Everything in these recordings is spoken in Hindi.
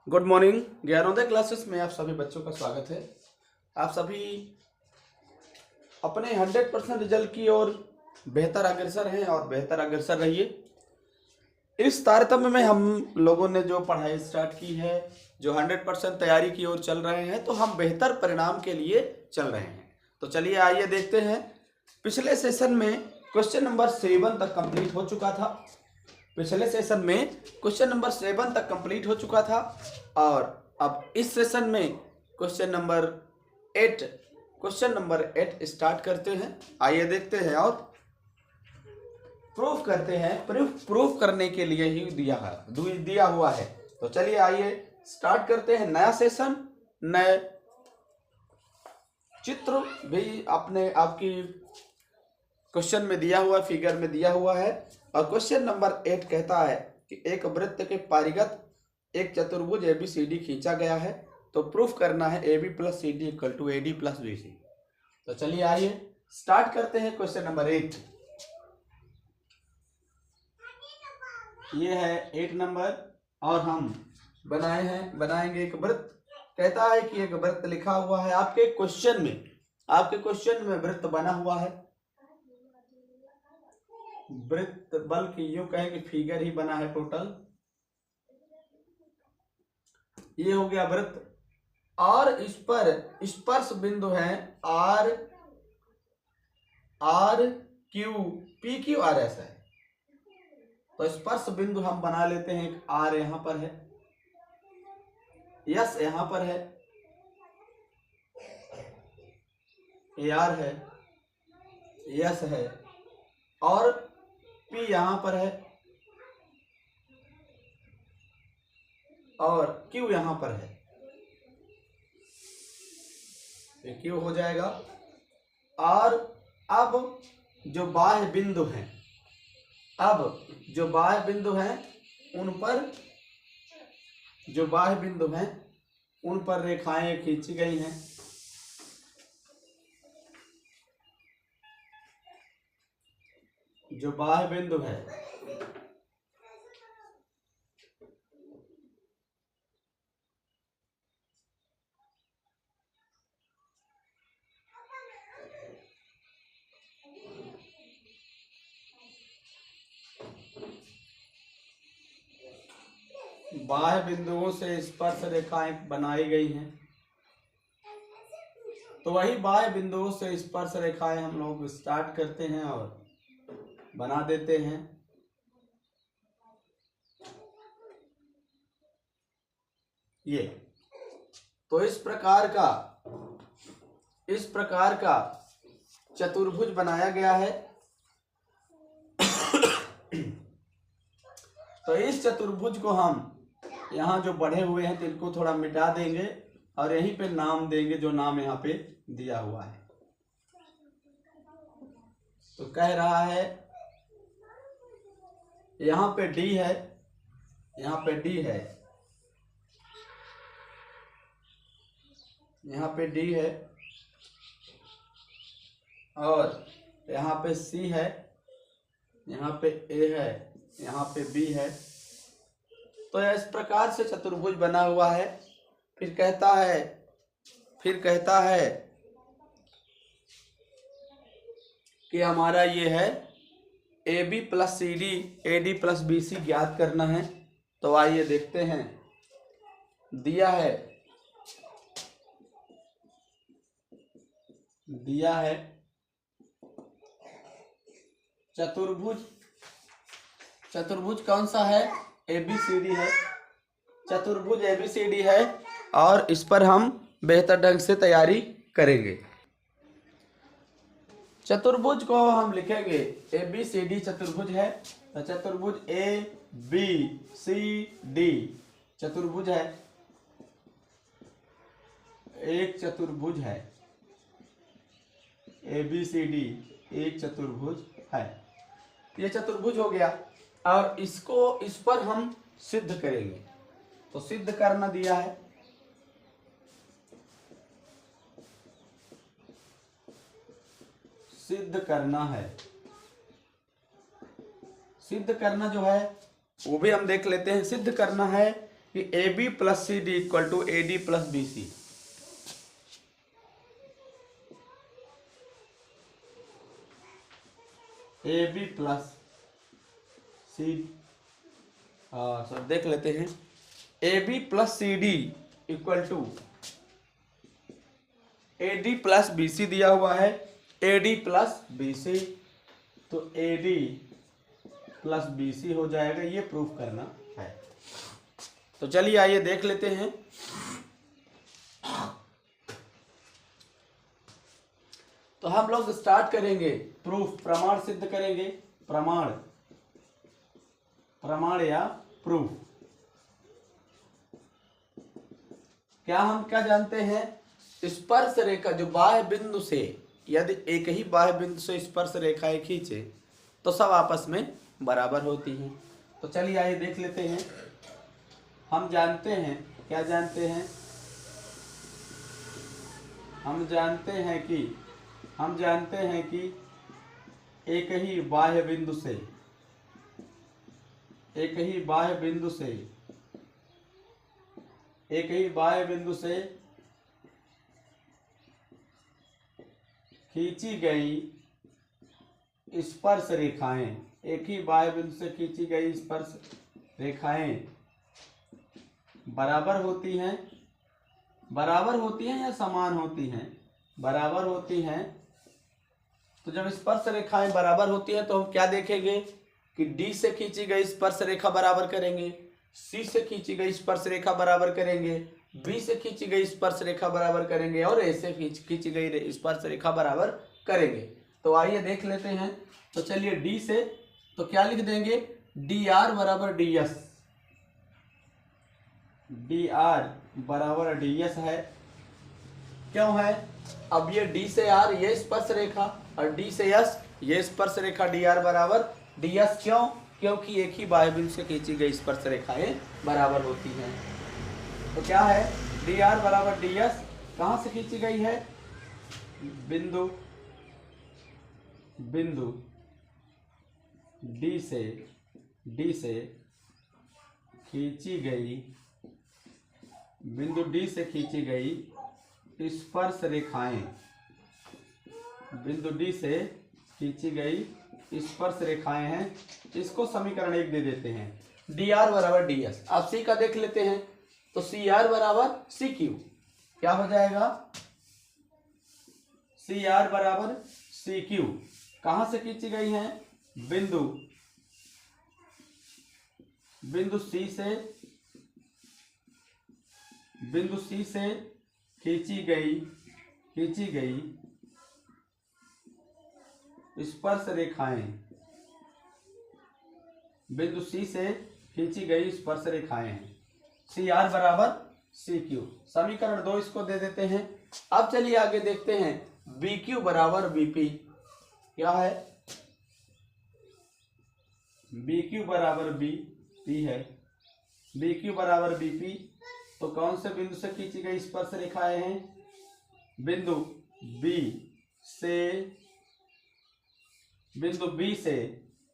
Good morning. ज्ञानोदय क्लासेस में आप सभी बच्चों का स्वागत है। आप सभी अपने 100% रिजल्ट की ओर बेहतर अग्रसर हैं और बेहतर अग्रसर रहिए। इस तारतम्य में हम लोगों ने जो पढ़ाई स्टार्ट की है, जो 100% तैयारी की ओर चल रहे हैं, तो हम बेहतर परिणाम के लिए चल रहे हैं। तो चलिए आइए देखते हैं। पिछले सेशन में क्वेश्चन नंबर 7 तक कंप्लीट हो चुका था। पिछले सेशन में क्वेश्चन नंबर 7 तक कंप्लीट हो चुका था और अब इस सेशन में क्वेश्चन नंबर 8 स्टार्ट करते हैं। आइए देखते हैं और प्रूफ करते हैं। प्रूफ करने के लिए ही दिया हुआ है। तो चलिए आइए स्टार्ट करते हैं नया सेशन। नए चित्र भी आपकी क्वेश्चन में दिया हुआ, फिगर में दिया हुआ है। और क्वेश्चन नंबर 8 कहता है कि एक वृत्त के परिगत एक चतुर्भुज ABCD खींचा गया है, तो प्रूफ करना है AB + CD = AD + BC। तो चलिए आइए स्टार्ट करते हैं क्वेश्चन नंबर 8। ये है 8 नंबर और हम बनाएंगे एक वृत्त। कहता है कि एक वृत्त लिखा हुआ है आपके क्वेश्चन में वृत्त बना हुआ है। वृत्त बल्कि यूं कहें कि फिगर ही बना है टोटल। ये हो गया वृत्त और इस पर स्पर्श बिंदु है R Q PQ RS है। तो स्पर्श बिंदु हम बना लेते हैं। एक R यहां पर है, S यहां पर है, AR है, S है और P यहां पर है और Q यहां पर है। ये Q हो जाएगा। और अब जो बाह्य बिंदु हैं उन पर रेखाएं खींची गई हैं। जो बाह्य बिंदु है बाह्य बिंदुओं से स्पर्श रेखाएं बनाई गई हैं। तो वही बाह्य बिंदुओं से स्पर्श रेखाएं हम लोग स्टार्ट करते हैं और बना देते हैं। ये तो इस प्रकार का चतुर्भुज बनाया गया है। तो इस चतुर्भुज को हम यहाँ जो बढ़े हुए हैं इनको थोड़ा मिटा देंगे और यहीं पे नाम देंगे जो नाम यहाँ पे दिया हुआ है। तो कह रहा है यहाँ पे D है, यहाँ पे D है, यहाँ पे D है और यहाँ पे C है, यहाँ पे A है, यहाँ पे B है। तो इस प्रकार से चतुर्भुज बना हुआ है। फिर कहता है कि हमारा ये है AB + CD AD + BC ज्ञात करना है। तो आइए देखते हैं। दिया है चतुर्भुज कौन सा है? ABCD है। चतुर्भुज ABCD है और इस पर हम बेहतर ढंग से तैयारी करेंगे। चतुर्भुज को हम लिखेंगे ABCD चतुर्भुज है। तो चतुर्भुज ABCD चतुर्भुज है, एक चतुर्भुज है। ABCD एक चतुर्भुज है। ये चतुर्भुज हो गया और इस पर हम सिद्ध करेंगे। तो सिद्ध करना दिया है। सिद्ध करना जो है वो भी हम देख लेते हैं। सिद्ध करना है कि A B plus C D equal to A D plus B C. A B plus C, sir देख लेते हैं। A B plus C D equal to A D plus B C दिया हुआ है, A D plus B C, तो A D plus B C हो जाएगा, ये प्रूफ करना है। तो चलिए आइए देख लेते हैं। तो हम लोग स्टार्ट करेंगे प्रूफ, प्रमाण सिद्ध करेंगे, प्रमाण या प्रूफ। क्या हम क्या जानते हैं, स्पर्श रेखा जो बाह्य बिंदु से, यदि एक ही बाह्य बिंदु से स्पर्श रेखाएं खींचे तो सब आपस में बराबर होती हैं। तो चलिए आइए देख लेते हैं। हम जानते हैं, क्या जानते हैं, हम जानते हैं कि एक ही बाह्य बिंदु से खींची गई स्पर्श रेखाएं, एक ही बाह्य बिंदु से खींची गई स्पर्श रेखाएं बराबर होती हैं या समान होती हैं? बराबर होती हैं। तो जब स्पर्श रेखाएं बराबर होती हैं तो हम क्या देखेंगे कि डी से खींची गई स्पर्श रेखा बराबर करेंगे, सी से खींची गई स्पर्श रेखा बराबर करेंगे, बी से खींची गई स्पर्श रेखा बराबर करेंगे और ए से खींची गई स्पर्श रेखा बराबर करेंगे। तो आइए देख लेते हैं। तो चलिए डी से तो क्या लिख देंगे, डी आर बराबर डी एस, डी आर बराबर डी एस है। क्यों है, अब ये डी से आर ये स्पर्श रेखा और डी से एस ये स्पर्श रेखा, डी आर बराबर डी एस। क्यों, क्योंकि एक ही बाह्य बिंदु से खींची गई स्पर्श रेखाएं बराबर होती हैं। तो क्या है, डी आर बराबर डी एस, कहां से खींची गई है, बिंदु डी से खींची गई, बिंदु डी से खींची गई स्पर्श रेखाएं, बिंदु डी से खींची गई स्पर्श रेखाएं हैं। इसको समीकरण 1 दे देते हैं, डी आर बराबर डी एस। आप सी का देख लेते हैं, तो सी आर बराबर सी क्यू, क्या हो जाएगा, सी आर बराबर सी क्यू। कहां से खींची गई हैं, बिंदु सी से खींची गई स्पर्श रेखाएं, बिंदु सी से खींची गई स्पर्श रेखाएं हैं। सी आर बराबर सी क्यू, समीकरण 2 इसको दे देते हैं। अब चलिए आगे देखते हैं, बी क्यू बराबर बीपी। क्या है, बी क्यू बराबर बी पी है, बी क्यू बराबर बीपी। तो कौन से बिंदु से खींची गई स्पर्श रेखाएं हैं, बिंदु बी से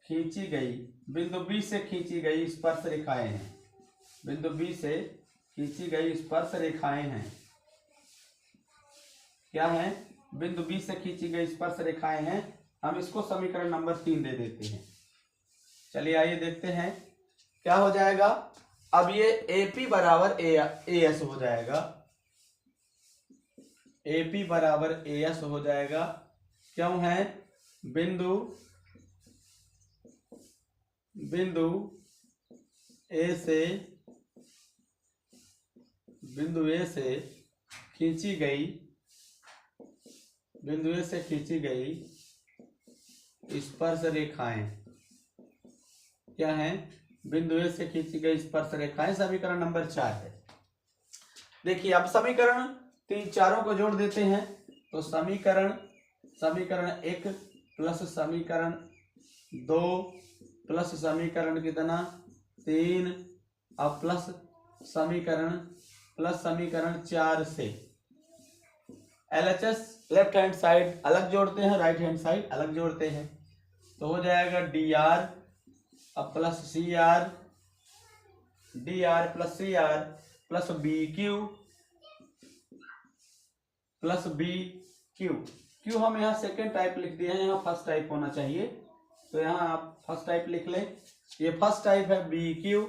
खींची गई स्पर्श रेखाएं हैं, बिंदु बी से खींची गई स्पर्श रेखाएं हैं। क्या है, बिंदु बी से खींची गई स्पर्श रेखाएं हैं। हम इसको समीकरण नंबर 3 दे देते हैं। चलिए आइए देखते हैं क्या हो जाएगा। अब ये AP बराबर AS हो जाएगा, AP बराबर AS हो जाएगा। क्यों है, बिंदु ए से खींची गई स्पर्श रेखाएं, क्या है, बिंदु ए से खींची गई स्पर्श रेखाएं। समीकरण नंबर 4 है। देखिए अब समीकरण 3 को जोड़ देते हैं। तो समीकरण 1 प्लस समीकरण 2 प्लस समीकरण कितना 3 अब प्लस समीकरण 4 से LHS लेफ्ट हैंड साइड अलग जोड़ते हैं, राइट हैंड साइड अलग जोड़ते हैं। तो हो जाएगा DR अब plus CR D R plus C R plus B Q plus B Q. क्यू हम यहाँ सेकेंड टाइप लिख दिए हैं, यहाँ फर्स्ट टाइप होना चाहिए, तो यहाँ आप फर्स्ट टाइप लिख लें। ये फर्स्ट टाइप है बी क्यू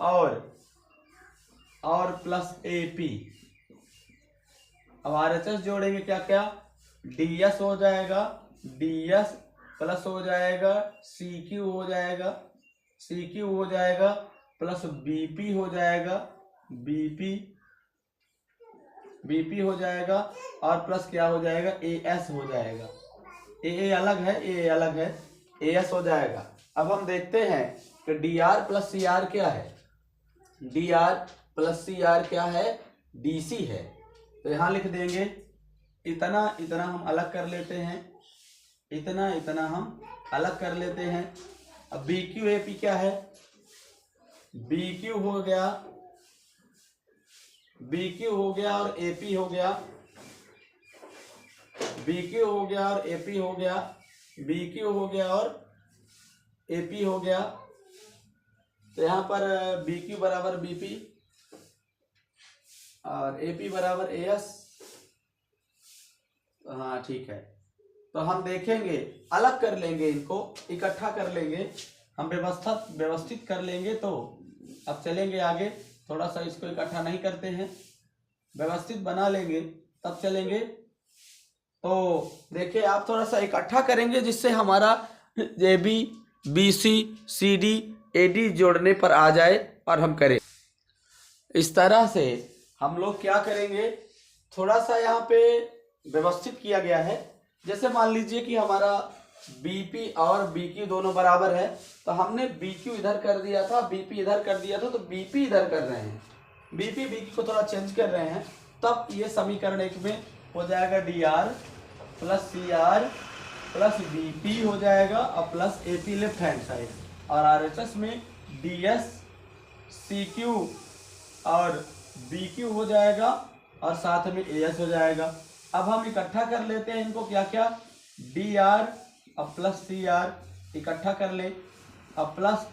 और प्लस ए पी। अब आर एच एस जोड़ेंगे क्या क्या, डी एस हो जाएगा, डी एस प्लस हो जाएगा सी क्यू हो जाएगा, सी क्यू हो जाएगा प्लस बी पी हो जाएगा, बीपी हो जाएगा और प्लस क्या हो जाएगा, ए एस हो जाएगा। ए अलग है, ए अलग है, ए एस हो जाएगा। अब हम देखते हैं कि D R plus C R क्या है, D R plus C R क्या है, डी सी है। तो यहाँ लिख देंगे इतना इतना हम अलग कर लेते हैं, इतना इतना हम अलग कर लेते हैं। अब बी क्यू ए पी क्या है, बी क्यू हो गया, बी क्यू हो गया और ए पी हो गया, बी क्यू हो गया और ए पी हो गया, बी क्यू हो गया और ए पी हो गया। तो यहाँ पर बी क्यू बराबर बी पी और ए पी बराबर ए एस। हाँ ठीक है, तो हम देखेंगे, अलग कर लेंगे, इनको इकट्ठा कर लेंगे, हम व्यवस्थित कर लेंगे। तो अब चलेंगे आगे, थोड़ा सा इसको इकट्ठा नहीं करते हैं, व्यवस्थित बना लेंगे तब चलेंगे। तो देखिए आप थोड़ा सा इकट्ठा करेंगे जिससे हमारा A B B C C D A D जोड़ने पर आ जाए और हम करें। इस तरह से हम लोग क्या करेंगे, थोड़ा सा यहाँ पे व्यवस्थित किया गया है। जैसे मान लीजिए कि हमारा बीपी और बीक्यू दोनों बराबर है, तो हमने बीक्यू इधर कर दिया था, बीपी इधर कर दिया था, तो बीपी इधर कर रहे हैं, बीपी बीक्यू को थोड़ा चेंज कर रहे हैं, तब ये समीकरण एक में हो जाएगा D R plus C R plus BP हो जाएगा और plus A P left hand side, और आर एच एस में डी एस सी क्यू और बी क्यू हो जाएगा और साथ में ए एस हो जाएगा। अब हम इकट्ठा कर लेते हैं इनको, क्या क्या, डी आर अब प्लस सी आर इकट्ठा कर ले, अब plus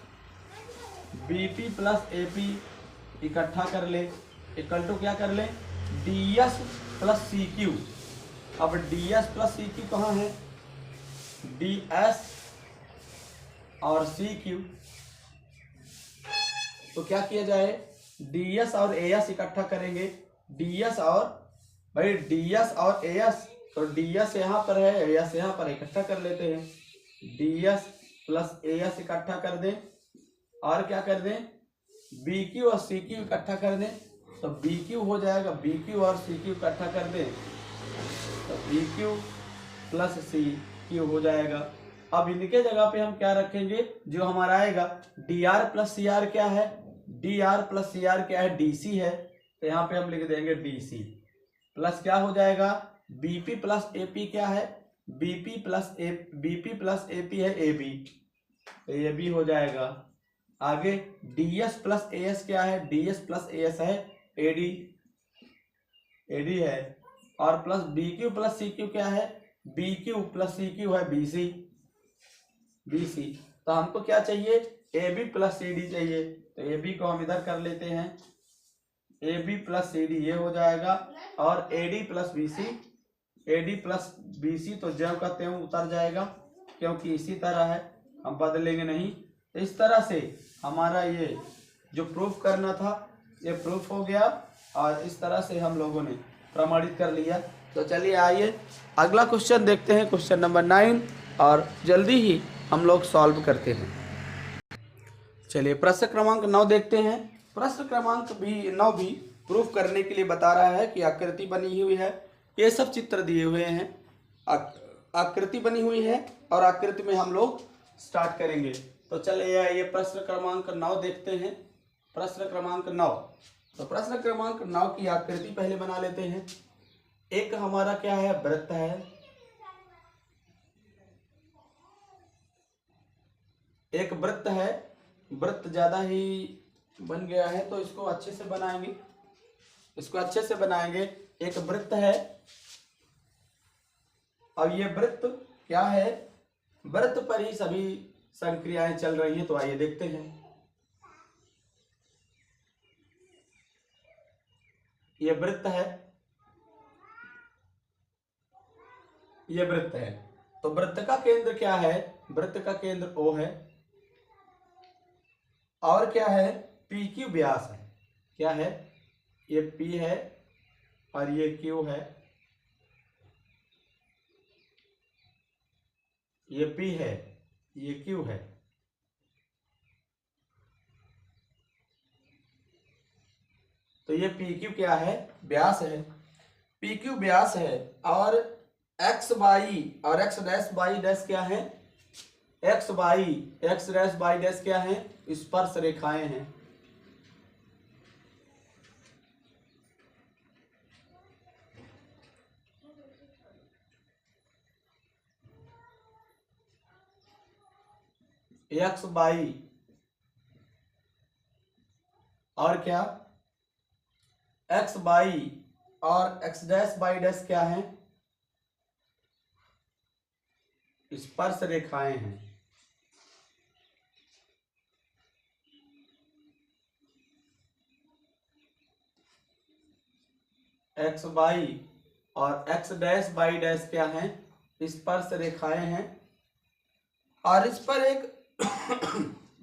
B P plus A P इकट्ठा कर ले, इक्वल टू क्या कर ले, D S plus C Q. अब D S plus C Q कहाँ है, डी एस और सी क्यू। तो क्या किया जाए, डी एस और ए एस इकट्ठा करेंगे, डी एस और भाई डी एस और ए एस, तो डी एस यहाँ पर है, ए एस यहाँ पर, इकट्ठा कर लेते हैं, D S plus A S इकट्ठा कर दें और क्या कर दें, बी क्यू और सी क्यू इकट्ठा कर दें, तो बी क्यू हो जाएगा, बी क्यू और सी क्यू इकट्ठा कर दें तो B Q plus C Q हो जाएगा। अब इनके जगह पे हम क्या रखेंगे, जो हमारा आएगा D R plus C R क्या है, D R plus C R क्या है, डी सी है, तो यहाँ पे हम लिख देंगे डी सी प्लस क्या हो जाएगा, बीपी प्लस एपी क्या है, बीपी प्लस ए पी है, ए बी, तो ये भी हो जाएगा। आगे D S plus A S क्या है, D S plus A S है, ए डी है, और plus B Q plus C Q क्या है, B Q plus C Q है, बी सी। तो हमको क्या चाहिए, A B plus C D चाहिए, तो ए बी को हम इधर कर लेते हैं, A B plus C D ये हो जाएगा, और A D plus B C, A D plus B C तो ज्यों का त्यों उतर जाएगा, क्योंकि इसी तरह है, हम बदलेंगे नहीं। तो इस तरह से हमारा ये जो प्रूफ करना था ये प्रूफ हो गया, और इस तरह से हम लोगों ने प्रमाणित कर लिया। तो चलिए आइए अगला क्वेश्चन देखते हैं, क्वेश्चन नंबर 9, और जल्दी ही हम लोग सॉल्व करते हैं। चलिए प्रश्न क्रमांक 9 देखते हैं। प्रश्न क्रमांक 9 भी प्रूफ करने के लिए बता रहा है कि आकृति बनी हुई है, ये सब चित्र दिए हुए हैं, आकृति बनी हुई है, और आकृति में हम लोग स्टार्ट करेंगे। तो चलिए ये प्रश्न क्रमांक 9 देखते हैं। प्रश्न क्रमांक 9, तो प्रश्न क्रमांक 9 की आकृति पहले बना लेते हैं। एक हमारा क्या है, वृत्त है, एक वृत्त है, वृत्त ज्यादा ही बन गया है तो इसको अच्छे से बनाएंगे, इसको अच्छे से बनाएंगे। एक वृत्त है, अब ये वृत्त क्या है, वृत्त पर ही सभी संक्रियाएं चल रही हैं, तो आइए देखते हैं। ये वृत्त है, ये वृत्त है। तो वृत्त का केंद्र क्या है? वृत्त का केंद्र O है, और क्या है? PQ व्यास है। क्या है? ये P है और ये Q है, ये P है, ये Q है। तो ये PQ क्या है? व्यास है। PQ व्यास है, और एक्स बाई और एक्स डैश बाई डैश क्या है? X by x dash by dash क्या है? स्पर्श रेखाएं हैं। एक्स बाई और क्या? एक्स बाई और एक्स डैश बाई डैश क्या है? स्पर्श रेखाएं हैं। एक्स बाई और एक्स डैश बाई डैश क्या है? स्पर्श रेखाएं हैं, और इस पर एक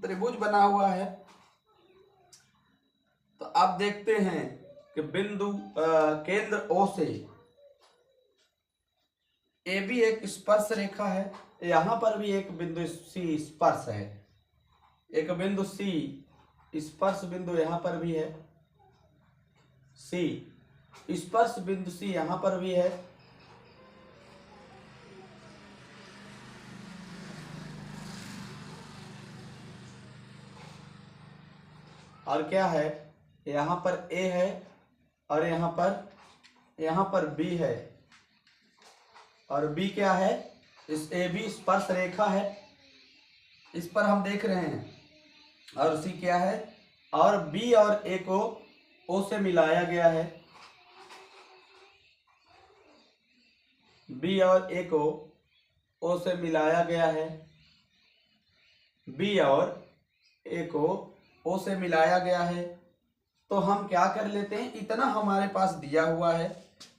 त्रिभुज बना हुआ है। तो आप देखते हैं कि बिंदु केंद्र O से ए भी एक स्पर्श रेखा है, यहां पर भी एक बिंदु C स्पर्श है, एक बिंदु C स्पर्श बिंदु यहां पर भी है, C स्पर्श बिंदु C यहां पर भी है, और क्या है? यहां पर A है, और यहां पर B है, और B क्या है? इस AB स्पर्श रेखा है, इस पर हम देख रहे हैं, और C क्या है? और B और A को O से मिलाया गया है, B और A को O से मिलाया गया है, B और A को O से मिलाया गया है। तो हम क्या कर लेते हैं, इतना हमारे पास दिया हुआ है,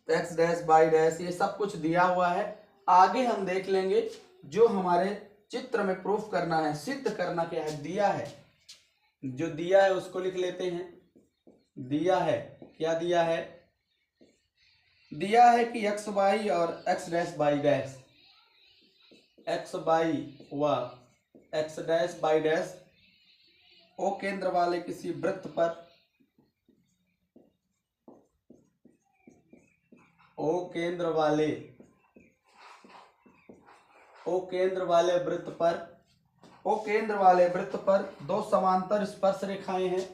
तो एक्स डैश बाई डैश ये सब कुछ दिया हुआ है। आगे हम देख लेंगे जो हमारे चित्र में प्रूफ करना है, सिद्ध करना क्या है, दिया है, जो दिया है उसको लिख लेते हैं। दिया है, क्या दिया है? दिया है कि एक्स बाई और x dash by dash, x by व x dash by dash O केंद्र वाले किसी वृत्त पर, O केंद्र वाले वृत्त पर, O केंद्र वाले वृत्त पर दो समांतर स्पर्श रेखाएं हैं,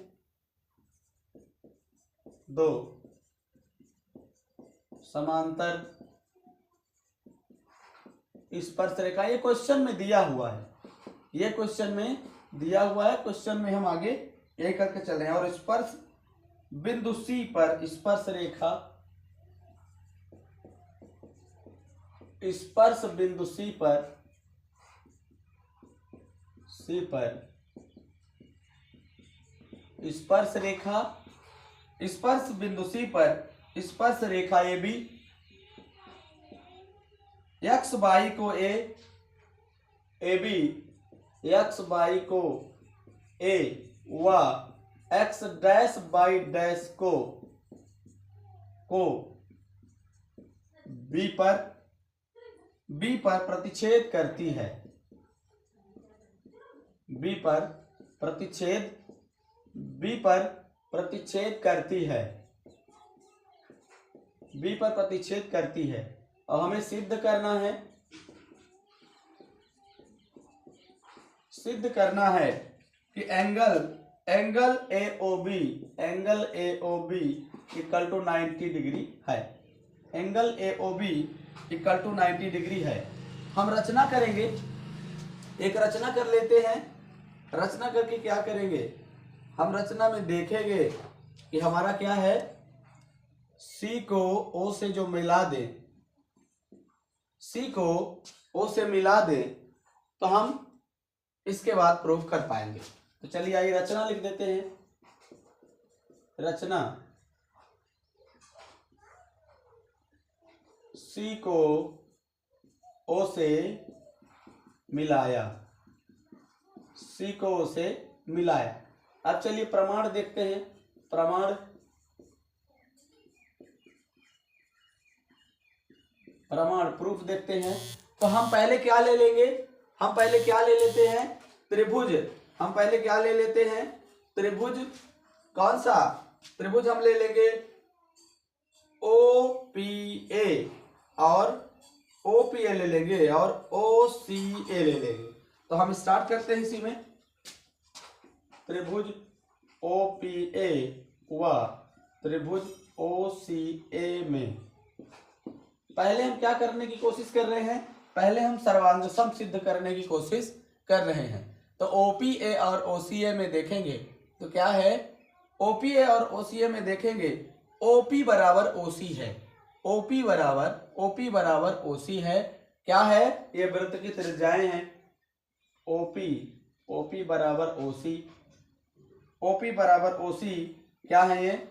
दो समांतर स्पर्श रेखा। ये क्वेश्चन में दिया हुआ है, ये क्वेश्चन में दिया हुआ है, क्वेश्चन में हम आगे ये करके चल रहे हैं। और स्पर्श बिंदु C पर स्पर्श रेखा, स्पर्श बिंदु C पर स्पर्श रेखा, स्पर्श बिंदु C पर स्पर्श रेखा AB एक्स बाई को A, AB एक्स बाई को A व एक्स डैश बाई डैश को B पर प्रतिच्छेद करती है, B पर प्रतिच्छेद करती है। और हमें सिद्ध करना है कि angle AOB equal to 90 degree है, angle AOB equal to 90 degree है। हम रचना करेंगे, एक रचना कर लेते हैं। रचना करके क्या करेंगे, हम रचना में देखेंगे कि हमारा क्या है, C को O से जो मिला दे, C को O से मिला दे, तो हम इसके बाद प्रूफ कर पाएंगे। तो चलिए आइए रचना लिख देते हैं। रचना सी को ओ से मिलाया, सी को ओ से मिलाया। अब चलिए प्रमाण देखते हैं। प्रमाण प्रूफ देखते हैं। तो हम पहले क्या ले लेंगे, हम पहले क्या ले लेते हैं, त्रिभुज। हम पहले क्या ले लेते हैं, त्रिभुज। कौन सा त्रिभुज हम ले लेंगे, OPA और OPA ले लेंगे और OCA ले लेंगे। तो हम स्टार्ट करते हैं इसी में। त्रिभुज OPA व त्रिभुज OCA में पहले हम क्या करने की कोशिश कर रहे हैं, पहले हम सर्वांग सम सिद्ध करने की कोशिश कर रहे हैं। तो OPA और OCA में देखेंगे तो क्या है, OPA और OCA में देखेंगे OP बराबर OC है, OP बराबर OC है। क्या है, ये वृत्त की त्रिज्याएं हैं। OP बराबर OC, OP बराबर OC क्या है, ये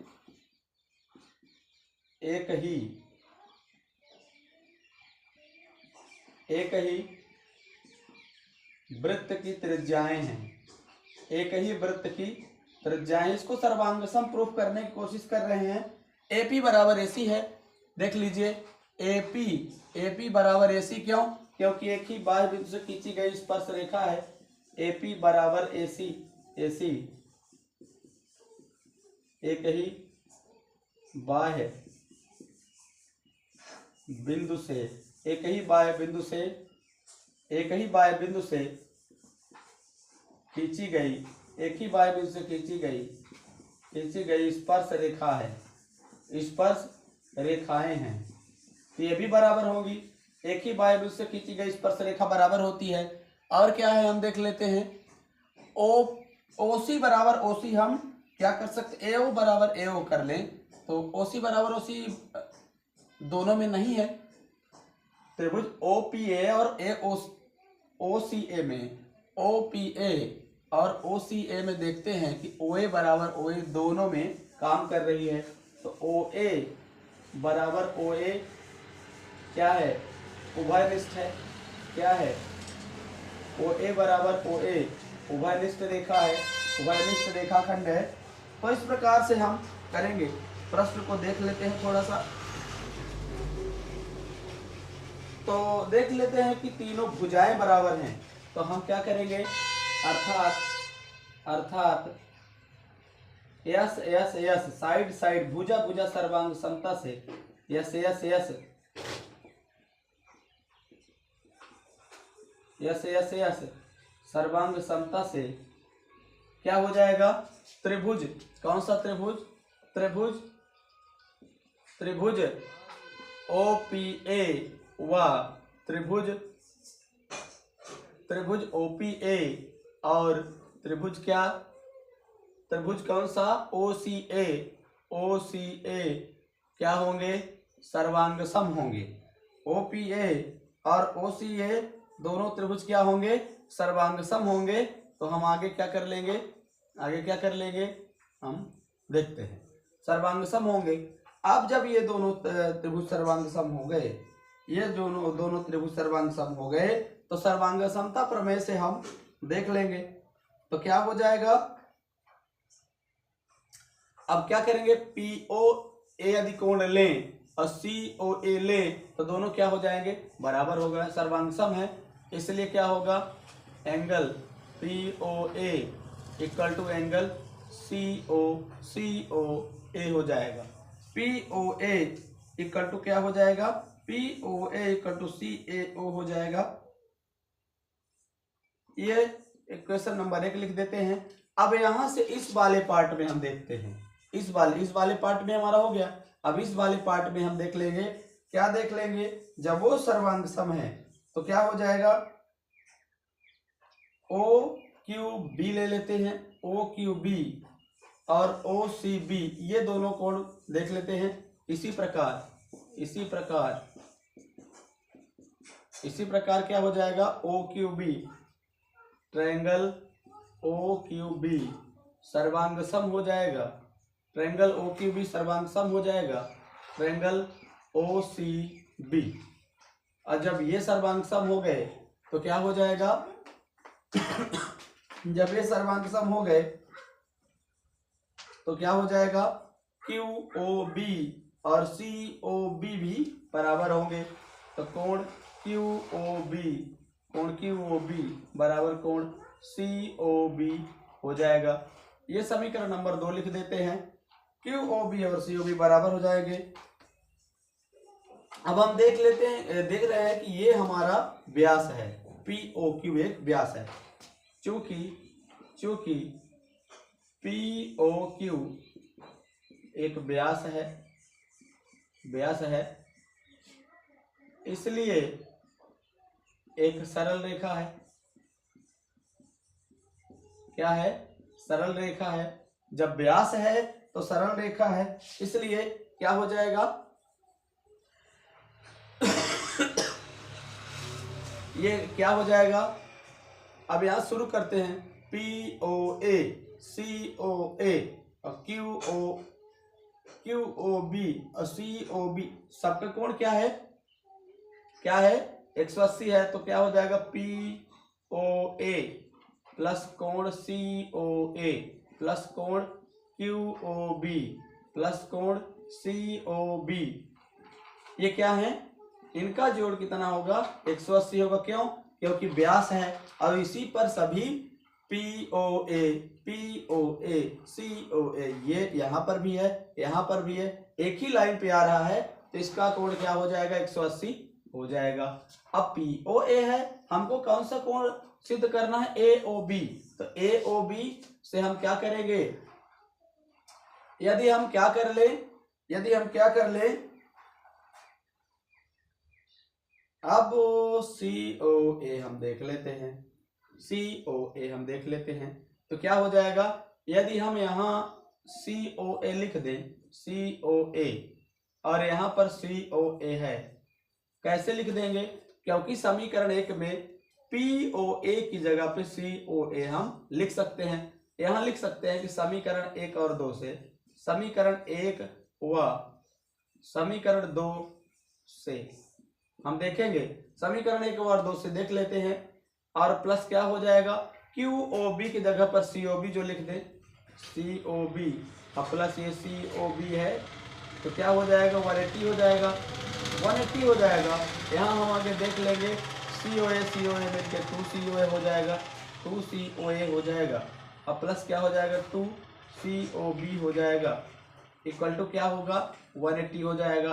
एक ही वृत्त की त्रिज्याएं हैं, एक ही वृत्त की त्रिज्याएं। इसको सर्वांग सम प्रूफ करने की कोशिश कर रहे हैं। AP बराबर AC है, देख लीजिए AP बराबर AC क्यों, क्योंकि एक ही बाह्य बिंदु से खींची गई स्पर्श रेखा है। AP बराबर AC एक ही बाह्य बिंदु से, एक ही बाह्य बिंदु से खींची गई, एक ही बाह्य बिंदु से खींची गई स्पर्श रेखा है, स्पर्श रेखाएं हैं। तो ये भी बराबर होगी, एक ही बाह्य बिंदु से खींची गई स्पर्श रेखा बराबर होती है। और क्या है, हम देख लेते हैं OC बराबर OC हम क्या कर सकते, AO बराबर AO कर लें। तो OC बराबर OC दोनों में नहीं है। त्रिभुज OPA और OCA में, OPA और OCA में देखते हैं कि OA बराबर OA दोनों में काम कर रही है। तो OA बराबर OA क्या है, उभयनिष्ठ है। क्या है, OA बराबर OA उभयनिष्ठ रेखा है, उभयनिष्ठ रेखाखंड है। तो इस प्रकार से हम करेंगे। प्रश्न को देख लेते हैं थोड़ा सा। तो देख लेते हैं कि तीनों भुजाएं बराबर हैं। तो हम क्या करेंगे, अर्थात यस साइड भुजा सर्वांग समता से, यस सर्वांग समता से क्या हो जाएगा, त्रिभुज। कौन सा त्रिभुज OPA व त्रिभुज OPA और त्रिभुज कौन सा, OCA क्या होंगे, सर्वांग सम होंगे। OPA और OCA दोनों त्रिभुज क्या होंगे, सर्वांग सम होंगे। तो हम आगे क्या कर लेंगे, हम देखते हैं, सर्वांग सम होंगे। अब जब ये दोनों त्रिभुज सर्वांग सम हो गए, ये दोनों त्रिभुज सर्वांग सम हो गए, तो सर्वांग समता प्रमेय से हम देख लेंगे। तो क्या हो जाएगा, अब क्या करेंगे, POA यदि कोण लें और COA लें तो दोनों क्या हो जाएंगे, बराबर हो गए, सर्वांग सम है। इसलिए क्या होगा, angle POA equal to angle COA हो जाएगा। POA इक्वल टू क्या हो जाएगा, POA इक्वल टू CAO हो जाएगा। ये इक्वेशन नंबर 1 लिख देते हैं। अब यहां से इस वाले पार्ट में हम देखते हैं, इस वाले पार्ट में हमारा हो गया। अब इस वाले पार्ट में हम देख लेंगे, क्या देख लेंगे, जब वो सर्वांग सम है तो क्या हो जाएगा, OQB ले लेते हैं, OQB और OCB ये दोनों कोण देख लेते हैं। इसी प्रकार क्या हो जाएगा, OQB ट्रायंगल OQB सर्वांग सम हो जाएगा, ट्रायंगल OQB सर्वांग सम हो जाएगा ट्रायंगल OCA बी। और जब ये सर्वांक सम हो गए तो क्या हो जाएगा, जब ये सर्वांक सम हो गए तो क्या हो जाएगा, क्यू ओ बी और सी ओ बी भी बराबर होंगे। तो कोण क्यू ओ बी बराबर कोण सी ओ बी हो जाएगा। ये समीकरण नंबर 2 लिख देते हैं। क्यू ओ बी और सी ओ बी बराबर हो जाएंगे। अब हम देख रहे हैं कि ये हमारा व्यास है, पी ओ क्यू एक व्यास है। चूंकि पी ओ क्यू एक व्यास है, इसलिए एक सरल रेखा है। क्या है, सरल रेखा है। जब व्यास है तो सरल रेखा है, इसलिए क्या हो जाएगा, ये क्या हो जाएगा। अब यहां शुरू करते हैं। पी ओ ए, सी ओ ए और क्यू ओ बी और सी ओ बी, सबका कोण क्या है, 180 है। तो क्या हो जाएगा, पी ओ ए प्लस कोण सी ओ ए प्लस कोण क्यू ओ बी प्लस कोण सी ओ बी, ये क्या है, इनका जोड़ कितना होगा, 180 होगा। क्यों, क्योंकि व्यास है। और इसी पर सभी पी ओ ए सी ओ ए, ये यहाँ पर भी है, यहाँ पर भी है, एक ही लाइन पे आ रहा है, तो इसका कोण क्या हो जाएगा, 180 हो जाएगा। अब पी ओ ए है, हमको कौन सा कोण सिद्ध करना है, ए ओ बी। तो ए ओ बी से हम क्या करेंगे, यदि हम क्या कर ले, अब सी ओ ए हम देख लेते हैं। तो क्या हो जाएगा, यदि हम यहाँ सी ओ ए लिख दें, सी ओ ए, और यहाँ पर सी ओ ए है, कैसे लिख देंगे, क्योंकि समीकरण 1 में पी ओ ए की जगह पे सी ओ ए हम लिख सकते हैं। यहाँ लिख सकते हैं कि समीकरण 1 और 2 से, समीकरण 1 व समीकरण 2 से हम देखेंगे, समीकरण 1 और 2 से देख लेते हैं। और प्लस क्या हो जाएगा, क्यू ओ बी की जगह पर सी ओ बी जो लिख दें, सी ओ बी और प्लस ये सी ओ बी है, तो क्या हो जाएगा, 180 हो जाएगा, 180 हो जाएगा। यहाँ हम आगे देख लेंगे, सी ओ ए मिलकर 2 सी ओ ए हो जाएगा, 2 सी ओ ए हो जाएगा। अब प्लस क्या हो जाएगा, 2 सी ओ बी हो जाएगा, इक्वल टू क्या होगा, 180 हो जाएगा।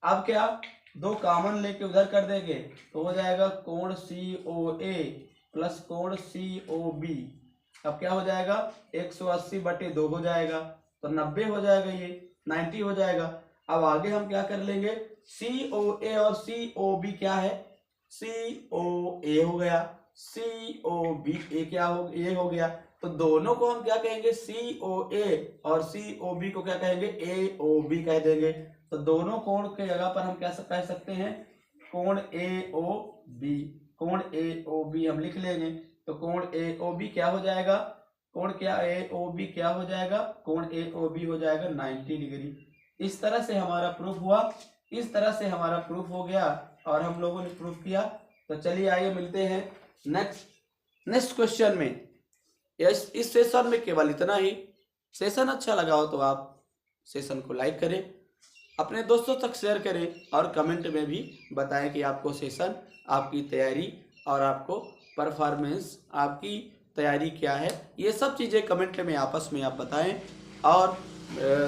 अब क्या, 2 कॉमन लेके उधर कर देंगे तो हो जाएगा कोण सी ओ ए प्लस कोण सी ओ बी। अब क्या हो जाएगा, 180/2 हो जाएगा, तो 90 हो जाएगा, ये 90 हो जाएगा। अब आगे हम क्या कर लेंगे, सी ओ ए और सी ओ बी क्या है, सी ओ ए हो गया, सी ओ बी ए क्या हो, ए हो गया। तो दोनों को हम क्या कहेंगे, सी ओ ए और सी ओ बी को क्या कहेंगे, ए ओ बी कह देंगे। तो दोनों कोण के जगह पर हम क्या कह सकते हैं, कोण ए ओ बी, कोण ए ओ बी हम लिख लेंगे। तो कोण ए ओ बी क्या हो जाएगा, कोण क्या ए ओ बी क्या हो जाएगा, कोण ए ओ बी हो जाएगा 90 डिग्री। इस तरह से हमारा प्रूफ हुआ, इस तरह से हमारा प्रूफ हो गया और हम लोगों ने प्रूफ किया। तो चलिए आइए मिलते हैं नेक्स्ट क्वेश्चन में। इस सेशन में केवल इतना ही। सेशन अच्छा लगा हो तो आप सेशन को लाइक करें, अपने दोस्तों तक शेयर करें और कमेंट में भी बताएं कि आपको सेशन, आपकी तैयारी और आपको परफॉर्मेंस, आपकी तैयारी क्या है। ये सब चीज़ें कमेंट में आपस में आप बताएं और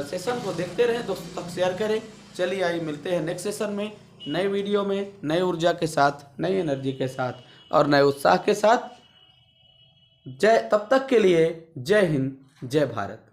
सेशन को देखते रहें, दोस्तों तक शेयर करें। चलिए आइए मिलते हैं नेक्स्ट सेशन में, नए वीडियो में, नई ऊर्जा के साथ, नई एनर्जी के साथ और नए उत्साह के साथ। तब तक के लिए जय हिंद, जय भारत।